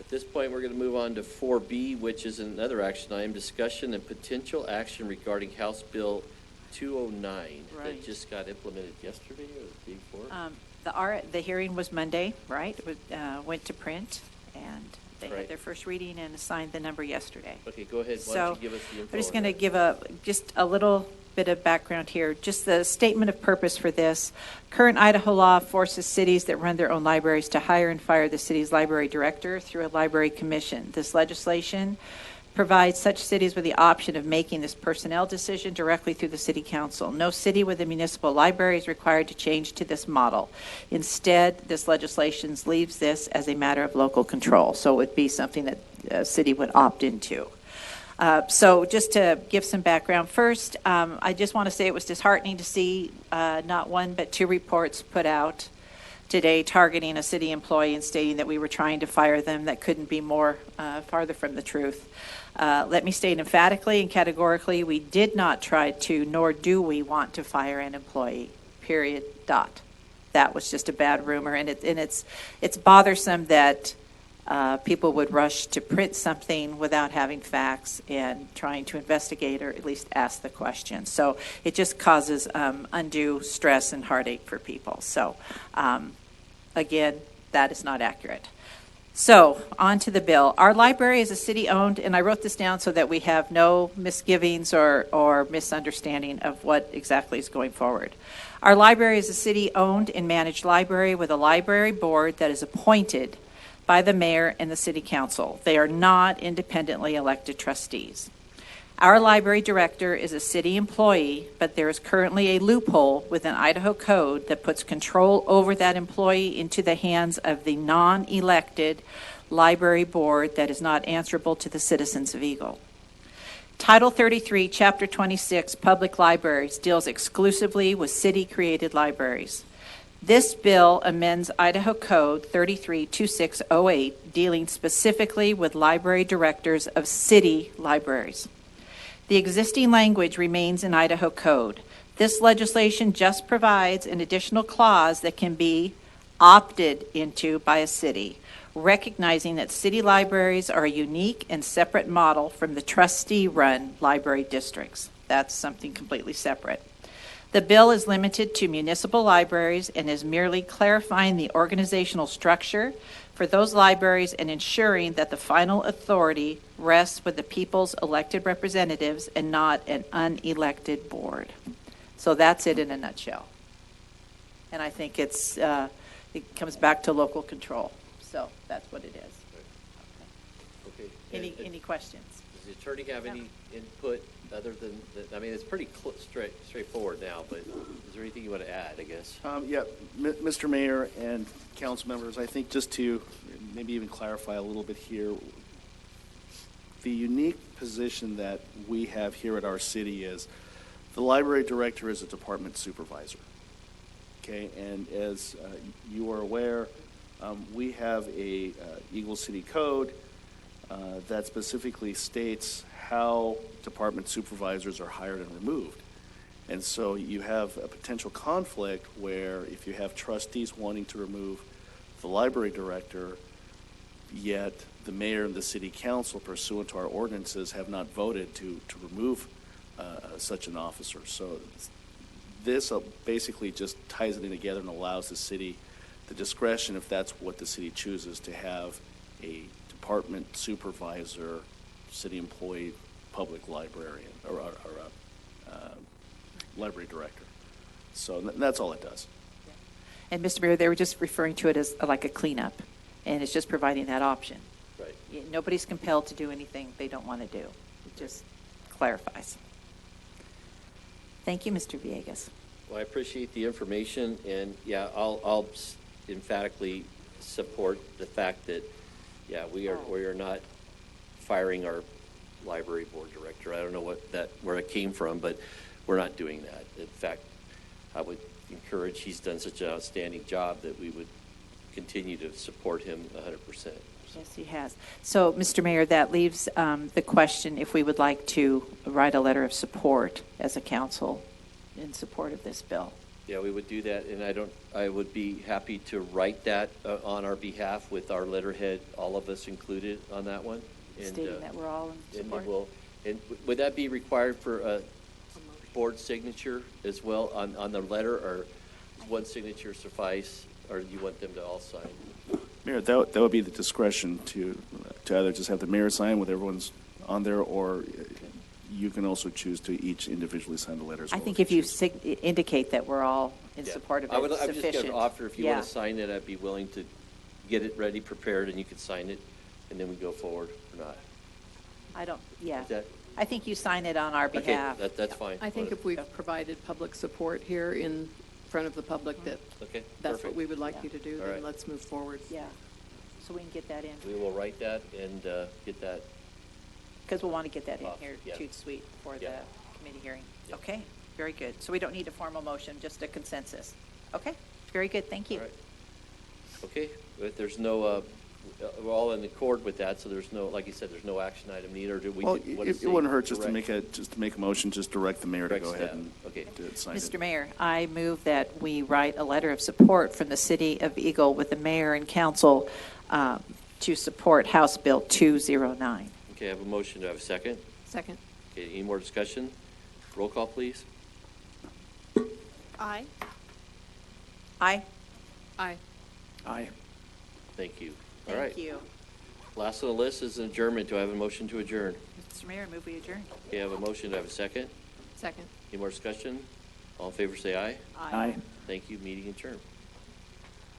At this point, we're going to move on to 4B, which is another action item, discussion and potential action regarding House Bill 209 that just got implemented yesterday or the day before? The hearing was Monday, right? It went to print, and they had their first reading and assigned the number yesterday. Okay, go ahead. Why don't you give us the info? I'm just going to give just a little bit of background here. Just the statement of purpose for this. Current Idaho law forces cities that run their own libraries to hire and fire the city's library director through a library commission. This legislation provides such cities with the option of making this personnel decision directly through the city council. No city with a municipal library is required to change to this model. Instead, this legislation leaves this as a matter of local control. So it would be something that a city would opt into. So just to give some background first, I just want to say it was disheartening to see not one but two reports put out today targeting a city employee and stating that we were trying to fire them. That couldn't be more farther from the truth. Let me state emphatically and categorically, we did not try to, nor do we want to fire an employee, period, dot. That was just a bad rumor, and it's bothersome that people would rush to print something without having facts and trying to investigate or at least ask the question. So it just causes undue stress and heartache for people. So again, that is not accurate. So on to the bill. Our library is a city-owned, and I wrote this down so that we have no misgivings or misunderstanding of what exactly is going forward. Our library is a city-owned and managed library with a library board that is appointed by the mayor and the city council. They are not independently elected trustees. Our library director is a city employee, but there is currently a loophole within Idaho code that puts control over that employee into the hands of the non-elected library board that is not answerable to the citizens of Eagle. Title 33, Chapter 26, Public Libraries, deals exclusively with city-created libraries. This bill amends Idaho Code 33-2608, dealing specifically with library directors of city libraries. The existing language remains in Idaho Code. This legislation just provides an additional clause that can be opted into by a city, recognizing that city libraries are a unique and separate model from the trustee-run library districts. That's something completely separate. The bill is limited to municipal libraries and is merely clarifying the organizational structure for those libraries and ensuring that the final authority rests with the people's elected representatives and not an unelected board. So that's it in a nutshell. And I think it comes back to local control. So that's what it is. Okay. Any questions? Does the attorney have any input other than that? I mean, it's pretty straightforward now, but is there anything you want to add, I guess? Yeah, Mr. Mayor and council members, I think just to maybe even clarify a little bit here, the unique position that we have here at our city is the library director is a department supervisor. Okay, and as you are aware, we have a Eagle City Code that specifically states how department supervisors are hired and removed. And so you have a potential conflict where if you have trustees wanting to remove the library director, yet the mayor and the city council, pursuant to our ordinances, have not voted to remove such an officer. So this basically just ties it in together and allows the city the discretion, if that's what the city chooses, to have a department supervisor, city employee, public librarian, or library director. So that's all it does. And Mr. Mayor, they were just referring to it as like a cleanup, and it's just providing that option. Right. Nobody's compelled to do anything they don't want to do. It just clarifies. Thank you, Mr. Villegas. Well, I appreciate the information, and yeah, I'll emphatically support the fact that, yeah, we are not firing our library board director. I don't know where it came from, but we're not doing that. In fact, I would encourage, he's done such an outstanding job that we would continue to support him 100%. Yes, he has. So, Mr. Mayor, that leaves the question if we would like to write a letter of support as a council in support of this bill. Yeah, we would do that, and I would be happy to write that on our behalf with our letterhead, all of us included on that one. And, Stating that we're all in and support. would that be required for a board signature as well on the letter, or does one signature suffice, or do you want them to all sign? Mayor, that would be the discretion to either just have the mayor sign with everyone's on there, or you can also choose to each individually sign the letter as I well. think if you indicate that we're all in Yeah. support of I it, would, it's I'm just going sufficient. to offer, if you Yeah. want to sign it, I'd be willing to get it ready, prepared, and you could sign it, and then we go forward or not. I don't, yeah. Is that- I think you sign it on our Okay, behalf. that's fine. I think if we've provided public support here in front of the public that Okay, that's what perfect. we would like Yeah. you to do, All then right. let's move forward. Yeah, so we can get that in, We will write that and get that. because we'll want to get that in Off, here yeah. too, sweet, for the Yeah. committee hearing. Yeah. Okay, very good. So we don't need a formal motion, just a consensus. Okay, very good, thank you. All right. Okay, but there's no, we're all in accord with that, so there's no, like you said, there's no action item needed, or do we? Well, want it say wouldn't hurt just to direct- make a motion, just direct the mayor to Direct go ahead staff. and Okay. sign it. Mr. Mayor, I move that we write a letter of support from the city of Eagle with the mayor and council to support House Bill 209. Okay, I have a motion. Do I have a second? Second. Okay, any more discussion? Roll call, please. Aye. Aye. Aye. Aye. Thank you. All right. Thank you. Last on the list is an adjournment. Do I have a motion to adjourn? Mr. Mayor, I move we adjourn. Okay, I have a motion. Do I have a second? Second. Any more discussion? All in favor, say aye. Aye. Thank you. Meeting adjourned.